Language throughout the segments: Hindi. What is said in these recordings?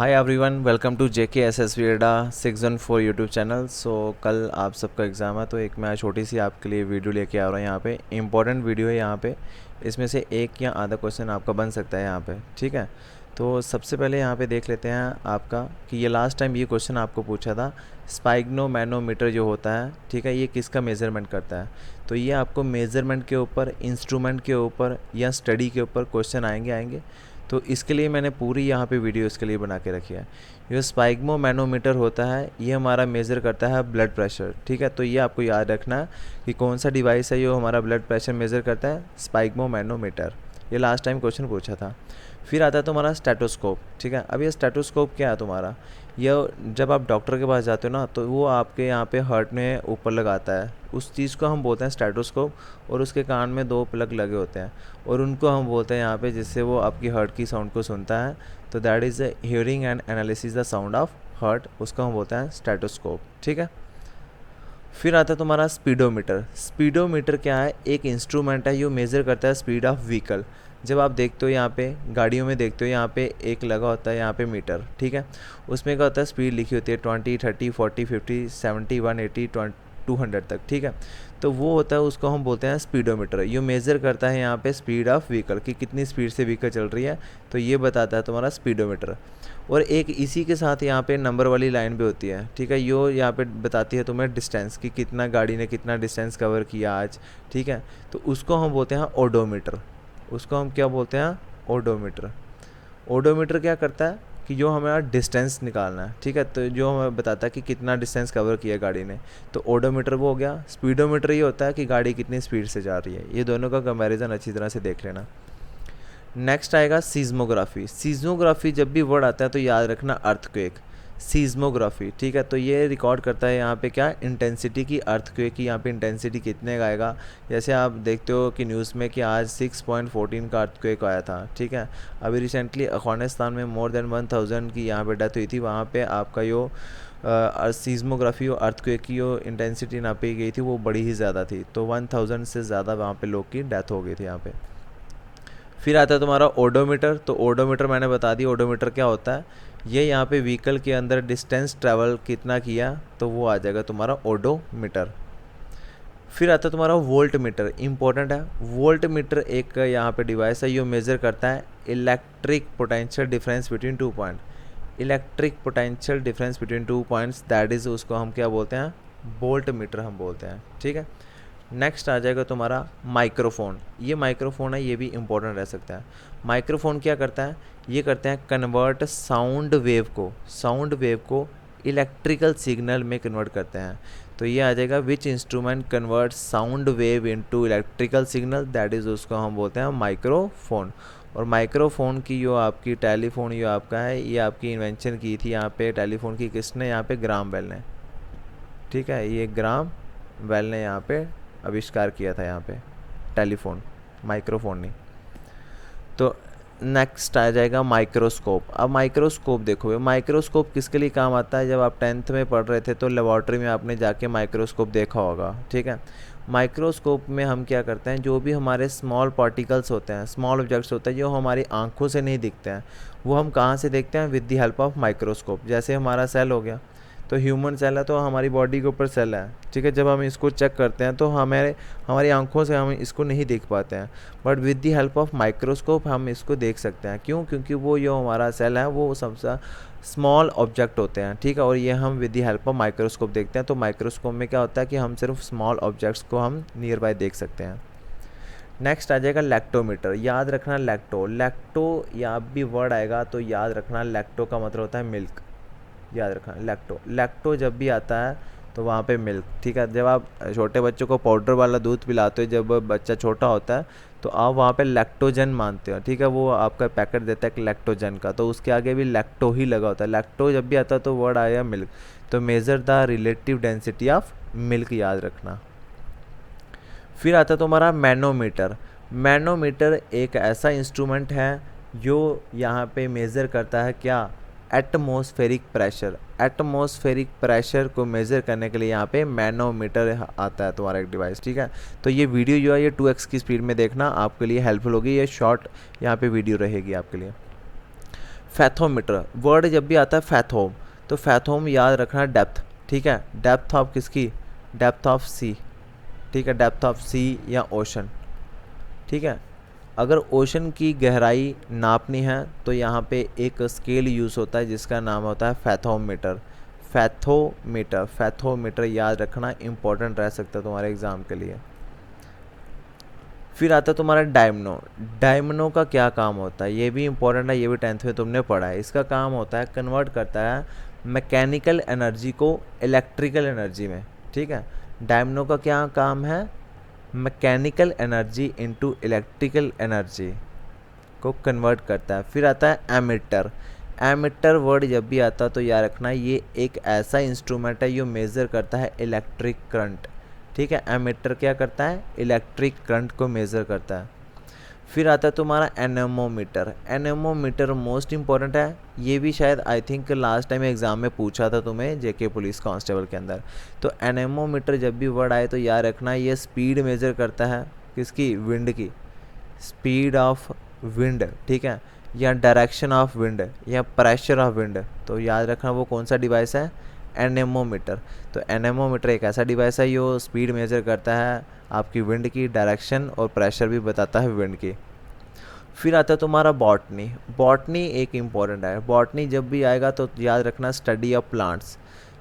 Hi everyone, welcome to JK S S V एडा 614 यूट्यूब चैनल। सो कल आप सबका एग्ज़ाम है, तो एक मैं छोटी सी आपके लिए वीडियो लेके आ रहा हूँ। यहाँ पे इंपॉर्टेंट वीडियो है। यहाँ पे इसमें से एक या आधा क्वेश्चन आपका बन सकता है यहाँ पे, ठीक है। तो सबसे पहले यहाँ पे देख लेते हैं आपका कि ये लास्ट टाइम ये क्वेश्चन आपको पूछा था, स्पाइग्नोमैनोमीटर जो होता है, ठीक है, ये किसका मेज़रमेंट करता है। तो ये आपको मेज़रमेंट के ऊपर, इंस्ट्रूमेंट के ऊपर या स्टडी के ऊपर क्वेश्चन आएंगे। तो इसके लिए मैंने पूरी यहाँ पे वीडियो इसके लिए बना के रखी है। ये स्पाइग्नोमैनोमीटर होता है, ये हमारा मेज़र करता है ब्लड प्रेशर, ठीक है। तो ये आपको याद रखना है कि कौन सा डिवाइस है जो हमारा ब्लड प्रेशर मेज़र करता है, स्पाइग्नोमैनोमीटर। ये लास्ट टाइम क्वेश्चन पूछा था। फिर आता है तुम्हारा स्टेथोस्कोप, ठीक है। अब ये स्टेथोस्कोप क्या है तुम्हारा, ये जब आप डॉक्टर के पास जाते हो ना, तो वो आपके यहाँ पे हार्ट में ऊपर लगाता है, उस चीज़ को हम बोलते हैं स्टेथोस्कोप। और उसके कान में 2 प्लग लगे होते हैं और उनको हम बोलते हैं यहाँ पे, जिससे वो आपकी हार्ट की साउंड को सुनता है। तो that is hearing and analysis the sound of heart, उसको हम बोलते हैं स्टेथोस्कोप, ठीक है। फिर आता है तुम्हारा स्पीडोमीटर। स्पीडोमीटर क्या है, एक इंस्ट्रूमेंट है जो मेज़र करता है स्पीड ऑफ व्हीकल। जब आप देखते हो यहाँ पे गाड़ियों में देखते हो, यहाँ पे एक लगा होता है यहाँ पे मीटर, ठीक है। उसमें क्या होता है, स्पीड लिखी होती है 20, 30, 40, 50, 70, 180, 200 तक, ठीक है। तो वो होता है, उसको हम बोलते हैं स्पीडोमीटर। ये मेज़र करता है यहाँ पे स्पीड ऑफ व्हीकल कि कितनी स्पीड से व्हीकल चल रही है, तो ये बताता है तुम्हारा स्पीडोमीटर। और एक इसी के साथ यहाँ पे नंबर वाली लाइन भी होती है, ठीक है। यो यहाँ पे बताती है तुम्हें डिस्टेंस कि कितना गाड़ी ने कितना डिस्टेंस कवर किया आज, ठीक है। तो उसको हम बोलते हैं ओडोमीटर। उसको हम क्या बोलते हैं, ओडोमीटर। ओडोमीटर क्या करता है कि जो हमारा डिस्टेंस निकालना है, ठीक है, तो जो हमें बताता है कि कितना डिस्टेंस कवर किया गाड़ी ने, तो ओडोमीटर वो हो गया। स्पीडोमीटर ये होता है कि गाड़ी कितनी स्पीड से जा रही है। ये दोनों का कंपैरिजन अच्छी तरह से देख लेना। नेक्स्ट आएगा सीज़्मोग्राफी। सीज़्मोग्राफी जब भी वर्ड आता है तो याद रखना अर्थक्वेक, सीज़्मोग्राफी, ठीक है। तो ये रिकॉर्ड करता है यहाँ पे क्या, इंटेंसिटी की, अर्थक्वेक की यहाँ पे इंटेंसिटी कितने का आएगा। जैसे आप देखते हो कि न्यूज़ में कि आज 6.14 का अर्थक्वेक आया था, ठीक है। अभी रिसेंटली अफगानिस्तान में मोर देन 1000 की यहाँ पे डेथ हुई थी। वहाँ पे आपका जो सीज़्मोग्राफी और अर्थक्वेक की जो इंटेंसिटी नापी गई थी वो बड़ी ही ज़्यादा थी। तो 1000 से ज़्यादा वहाँ पे लोग की डेथ हो गई थी यहाँ पे। फिर आता है तुम्हारा ओडोमीटर। तो ओडोमीटर मैंने बता दिया, ओडोमीटर क्या होता है, ये यहाँ पे व्हीकल के अंदर डिस्टेंस ट्रैवल कितना किया, तो वो आ जाएगा तुम्हारा ओडोमीटर। फिर आता है तुम्हारा वोल्ट मीटर, इंपॉर्टेंट है। वोल्ट मीटर एक यहाँ पे डिवाइस है, ये मेज़र करता है electric potential difference between 2 point. Electric potential difference between 2 points, that is, उसको हम क्या बोलते हैं, वोल्ट मीटर हम बोलते हैं, ठीक है। नेक्स्ट आ जाएगा तुम्हारा माइक्रोफोन। ये माइक्रोफोन है, ये भी इम्पोर्टेंट रह सकता है। माइक्रोफोन क्या करता है, ये करते हैं कन्वर्ट साउंड वेव को इलेक्ट्रिकल सिग्नल में कन्वर्ट करते हैं। तो ये आ जाएगा which instrument convert sound wave into electrical signal, that is, उसको हम बोलते हैं माइक्रोफोन। और माइक्रोफोन की जो आपकी टेलीफोन जो आपका है, ये आपकी इन्वेंशन की थी यहाँ पे टेलीफोन की, किसने, यहाँ पे ग्राम बेल ने, ठीक है। ये ग्राम बेल ने यहाँ पे आविष्कार किया था यहाँ पे टेलीफोन, माइक्रोफोन नहीं। तो नेक्स्ट आ जाएगा माइक्रोस्कोप। अब माइक्रोस्कोप देखो, माइक्रोस्कोप किसके लिए काम आता है, जब आप 10th में पढ़ रहे थे तो लेबॉर्ट्री में आपने जाके माइक्रोस्कोप देखा होगा, ठीक है। माइक्रोस्कोप में हम क्या करते हैं, जो भी हमारे स्मॉल पार्टिकल्स होते हैं, स्मॉल ऑब्जेक्ट्स होते हैं जो हमारी आंखों से नहीं दिखते हैं, वो हम कहाँ से देखते हैं, with the help of microscope. जैसे हमारा सेल हो गया, तो ह्यूमन सेल है, तो हमारी बॉडी के ऊपर सेल है, ठीक है। जब हम इसको चेक करते हैं तो हमारी आंखों से हम इसको नहीं देख पाते हैं, but with the help of microscope हम इसको देख सकते हैं। क्यों, क्योंकि वो जो हमारा सेल है वो सबसे स्मॉल ऑब्जेक्ट होते हैं, ठीक है। और ये हम with the help of microscope देखते हैं। तो माइक्रोस्कोप में क्या होता है कि हम सिर्फ स्मॉल ऑब्जेक्ट्स को हम नियर बाय देख सकते हैं। नेक्स्ट आ जाएगा लैक्टोमीटर। याद रखना लैक्टो या भी वर्ड आएगा तो याद रखना, लैक्टो का मतलब होता है मिल्क। याद रखना लैक्टो जब भी आता है तो वहाँ पे मिल्क, ठीक है। जब आप छोटे बच्चों को पाउडर वाला दूध पिलाते हो, जब बच्चा छोटा होता है, तो आप वहाँ पे लैक्टोजन मानते हो, ठीक है। वो आपका पैकेट देता है लैक्टोजन का, तो उसके आगे भी लैक्टो ही लगा होता है। लैक्टो जब भी आता है तो वर्ड आया मिल्क। तो measure the relative density of milk, याद रखना। फिर आता है तुम्हारा मैनोमीटर। मैनोमीटर एक ऐसा इंस्ट्रूमेंट है जो यहाँ पे मेज़र करता है क्या, एटमॉस्फेरिक प्रेशर। एटमॉस्फेरिक प्रेशर को मेज़र करने के लिए यहाँ पे मैनोमीटर आता है तुम्हारा एक डिवाइस, ठीक है। तो ये वीडियो जो है ये 2x की स्पीड में देखना, आपके लिए हेल्पफुल होगी। ये शॉर्ट यहाँ पे वीडियो रहेगी आपके लिए। फैथोमीटर वर्ड जब भी आता है फैथोम, तो फैथोम याद रखना डेप्थ, ठीक है, डेप्थ ऑफ किसकी, डेप्थ ऑफ सी, ठीक है, डेप्थ ऑफ सी या ओशन, ठीक है। अगर ओशन की गहराई नापनी है तो यहाँ पे एक स्केल यूज़ होता है जिसका नाम होता है फैथोमीटर, फैथोमीटर, फैथोमीटर याद रखना इंपॉर्टेंट रह सकता है तुम्हारे एग्ज़ाम के लिए। फिर आता है तुम्हारा डायमनो, डायमनो का क्या काम होता है, ये भी इंपॉर्टेंट है, ये भी 10th में तुमने पढ़ा है। इसका काम होता है कन्वर्ट करता है मैकेनिकल एनर्जी को इलेक्ट्रिकल एनर्जी में, ठीक है। डायमनो का क्या काम है, mechanical energy into electrical energy को कन्वर्ट करता है। फिर आता है एमिटर, एमिटर वर्ड जब भी आता है तो याद रखना ये एक ऐसा इंस्ट्रूमेंट है जो मेज़र करता है इलेक्ट्रिक करंट, ठीक है। एमिटर क्या करता है, इलेक्ट्रिक करंट को मेज़र करता है। फिर आता है तुम्हारा एनेमोमीटर, एनेमोमीटर मोस्ट इंपॉर्टेंट है, ये भी शायद I think last time exam में पूछा था तुम्हें जेके पुलिस कांस्टेबल के अंदर। तो एनेमोमीटर जब भी वर्ड आए तो याद रखना ये स्पीड मेज़र करता है किसकी, विंड की, स्पीड ऑफ विंड, ठीक है, या डायरेक्शन ऑफ विंड या प्रेशर ऑफ विंड। तो याद रखना वो कौन सा डिवाइस है, एनेमोमीटर। तो एनेमोमीटर एक ऐसा डिवाइस है जो स्पीड मेज़र करता है आपकी विंड की, डायरेक्शन और प्रेशर भी बताता है विंड की। फिर आता है तुम्हारा बॉटनी, बॉटनी एक इम्पॉर्टेंट है। बॉटनी जब भी आएगा तो याद रखना study of plants,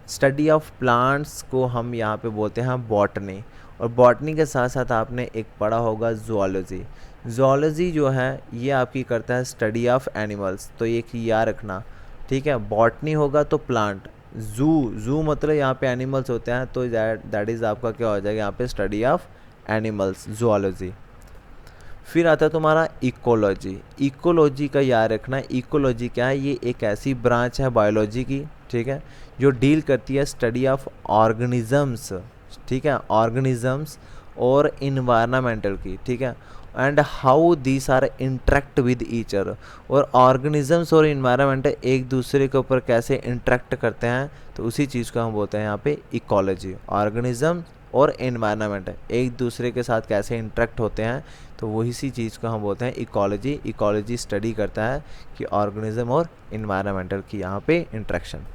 study of plants को हम यहाँ पे बोलते हैं बॉटनी। और बॉटनी के साथ साथ आपने एक पढ़ा होगा ज़ूलॉजी, ज़ूलॉजी जो है ये आपकी करता है स्टडी ऑफ एनिमल्स, तो ये याद रखना, ठीक है। बॉटनी होगा तो प्लांट, जू मतलब यहाँ पे एनिमल्स होते हैं, तो दैट इज़ आपका क्या हो जाएगा यहाँ पे स्टडी ऑफ एनिमल्स, ज़ूलॉजी। फिर आता है तुम्हारा इकोलॉजी, इकोलॉजी का याद रखना, इकोलॉजी क्या है, ये एक ऐसी ब्रांच है बायोलॉजी की, ठीक है, जो डील करती है स्टडी ऑफ ऑर्गेनिजम्स, ठीक है, ऑर्गेनिजम्स और इन्वायरमेंटल की, ठीक है, and how these are interact with each other. और ऑर्गेनिजम्स और इन्वायरमेंट एक दूसरे के ऊपर कैसे इंटरेक्ट करते हैं, तो उसी चीज़ को हम बोलते हैं यहाँ पे इकोलॉजी। ऑर्गेनिज्म और इन्वायरमेंट एक दूसरे के साथ कैसे इंटरेक्ट होते हैं, तो वही सी चीज़ को हम बोलते हैं इकोलॉजी। इकोलॉजी स्टडी करता है कि ऑर्गेनिज्म और इन्वायरमेंटल की यहाँ पे इंटरेक्शन।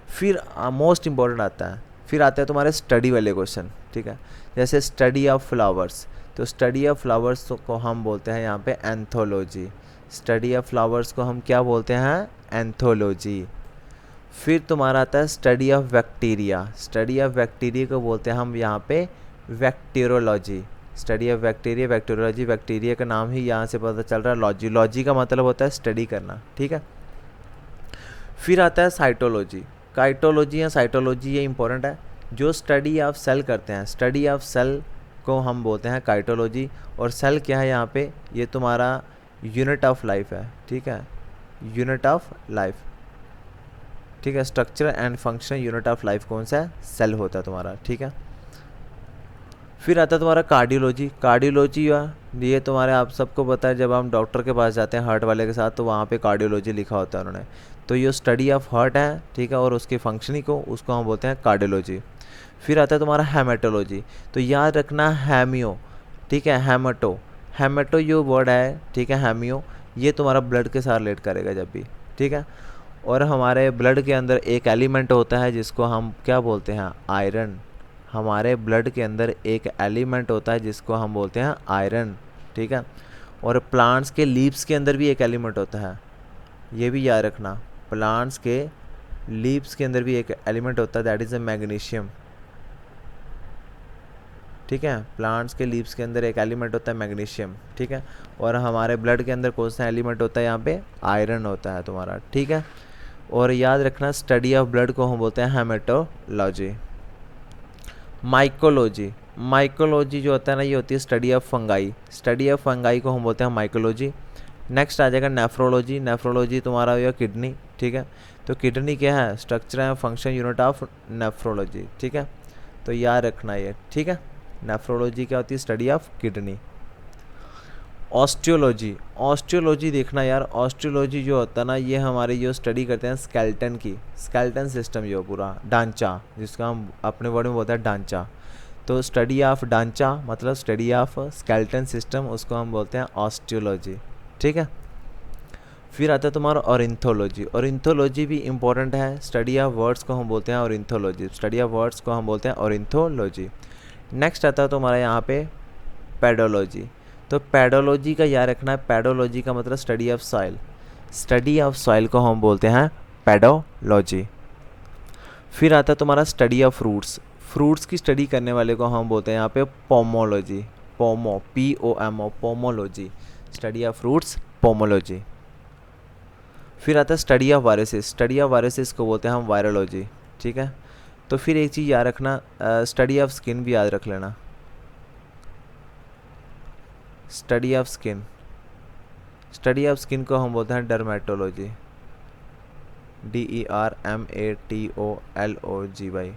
फिर मोस्ट इम्पॉर्टेंट आता है, फिर आते हैं तुम्हारे स्टडी वाले क्वेश्चन, ठीक है, जैसे स्टडी ऑफ फ्लावर्स, तो स्टडी ऑफ फ्लावर्स को हम बोलते हैं यहाँ पे एंथोलॉजी, स्टडी ऑफ फ्लावर्स को हम क्या बोलते हैं, एंथोलॉजी। फिर तुम्हारा आता है study of bacteria, study of bacteria को बोलते हैं हम यहाँ पे bacteriology, study of bacteria, bacteriology. Bacteria का नाम ही यहाँ से पता चल रहा है, लॉजी, लॉजी का मतलब होता है स्टडी करना, ठीक है। फिर आता है साइटोलॉजी, काइटोलॉजी या साइटोलॉजी, ये इंपॉर्टेंट है, जो स्टडी ऑफ सेल करते हैं, स्टडी ऑफ सेल को हम बोलते हैं काइटोलॉजी। और सेल क्या है यहाँ पे, ये तुम्हारा यूनिट ऑफ लाइफ है, ठीक है, यूनिट ऑफ लाइफ, ठीक है, structure and function unit of life कौन सा है, सेल होता है तुम्हारा, ठीक है। फिर आता है तुम्हारा कार्डियोलॉजी, कार्डियोलॉजी ये तुम्हारे आप सबको पता है, जब हम डॉक्टर के पास जाते हैं हार्ट वाले के साथ तो वहाँ पे कार्डियोलॉजी लिखा होता है उन्होंने, तो ये स्टडी ऑफ हार्ट है, ठीक है, और उसकी फंक्शनिंग को उसको हम बोलते हैं कार्डियोलॉजी। फिर आता है तुम्हारा हेमेटोलॉजी, तो याद रखना हैमियो, ठीक है, हेमेटो, हेमेटो जो वर्ड है, ठीक है, हैमियो, ये तुम्हारा ब्लड के साथ रिलेट करेगा जब भी, ठीक है। और हमारे ब्लड के अंदर एक एलिमेंट होता है जिसको हम क्या बोलते हैं, आयरन, हमारे ब्लड के अंदर एक एलिमेंट होता है जिसको हम बोलते हैं आयरन, ठीक है। और प्लांट्स के लीव्स के अंदर भी एक एलिमेंट होता है, ये भी याद रखना, प्लांट्स के लीव्स के अंदर भी एक एलिमेंट होता है, दैट इज़ अ मैग्नीशियम, ठीक है, प्लांट्स के लीव्स के अंदर एक एलिमेंट होता है मैग्नीशियम, ठीक है। और हमारे ब्लड के अंदर कौन सा एलिमेंट होता है, यहाँ पे आयरन होता है तुम्हारा, ठीक है। और याद रखना स्टडी ऑफ ब्लड को हम बोलते हैं हेमेटोलॉजी। माइकोलॉजी, माइकोलॉजी जो होता है ना, ये होती है study of fungi, study of fungi को हम बोलते हैं माइकोलॉजी। नेक्स्ट आ जाएगा नेफ्रोलॉजी, नेफ्रोलॉजी तुम्हारा हो गया किडनी, ठीक है, तो किडनी क्या है, structure and function unit of nephrology, ठीक है, तो याद रखना ये, ठीक है। नेफ्रोलॉजी क्या होती है, study of kidney. Osteology, osteology देखना यार, ऑस्टियोलॉजी जो होता है ना, ये हमारे जो स्टडी करते हैं स्केलेटन की, स्केलेटन सिस्टम जो पूरा ढांचा, जिसका हम अपने वर्ड में बोलते हैं ढांचा, तो स्टडी ऑफ ढांचा मतलब स्टडी ऑफ स्केलेटन सिस्टम, उसको हम बोलते हैं ऑस्टियोलॉजी, ठीक है। फिर आता है तुम्हारा ऑरिंथोलॉजी। ऑरिंथोलॉजी भी इंपॉर्टेंट है, स्टडी ऑफ वर्ड्स को हम बोलते हैं ऑरिंथोलॉजी, स्टडी ऑफ वर्ड्स को हम बोलते हैं ऑरिंथोलॉजी। नेक्स्ट आता है तुम्हारा यहाँ पे पेडोलॉजी। तो पेडोलॉजी का याद रखना है, पेडोलॉजी का मतलब study of soil, study of soil को हम बोलते हैं पेडोलॉजी। फिर आता है तुम्हारा स्टडी ऑफ फ्रूट्स, फ्रूट्स की स्टडी करने वाले को हम बोलते हैं यहाँ पे pomology, pomo POMO pomology, study of fruits pomology. फिर आता है study of viruses, study of viruses को बोलते हैं हम वायरोलॉजी, ठीक है। तो फिर एक चीज़ याद रखना, स्टडी ऑफ स्किन भी याद रख लेना, study of skin, study of skin को हम बोलते हैं डर्मेटोलॉजी, DERMATOLOGY,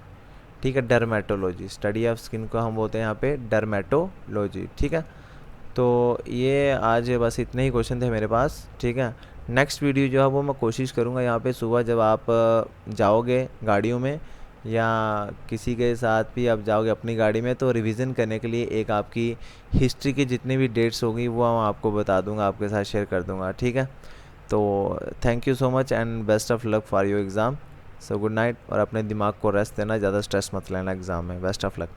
ठीक है, डर्मेटोलॉजी, स्टडी ऑफ स्किन को हम बोलते हैं यहाँ पे डर्मेटोलॉजी, ठीक है। तो ये आज बस इतने ही क्वेश्चन थे मेरे पास, ठीक है। नेक्स्ट वीडियो जो है वो मैं कोशिश करूँगा यहाँ पे सुबह जब आप जाओगे गाड़ियों में या किसी के साथ भी आप जाओगे अपनी गाड़ी में, तो रिवीजन करने के लिए एक आपकी हिस्ट्री की जितनी भी डेट्स होंगी वो मैं आपको बता दूंगा, आपके साथ शेयर कर दूंगा, ठीक है। तो thank you so much and best of luck for your exam. So good night, और अपने दिमाग को रेस्ट देना, ज़्यादा स्ट्रेस मत लेना एग्ज़ाम में। Best of luck.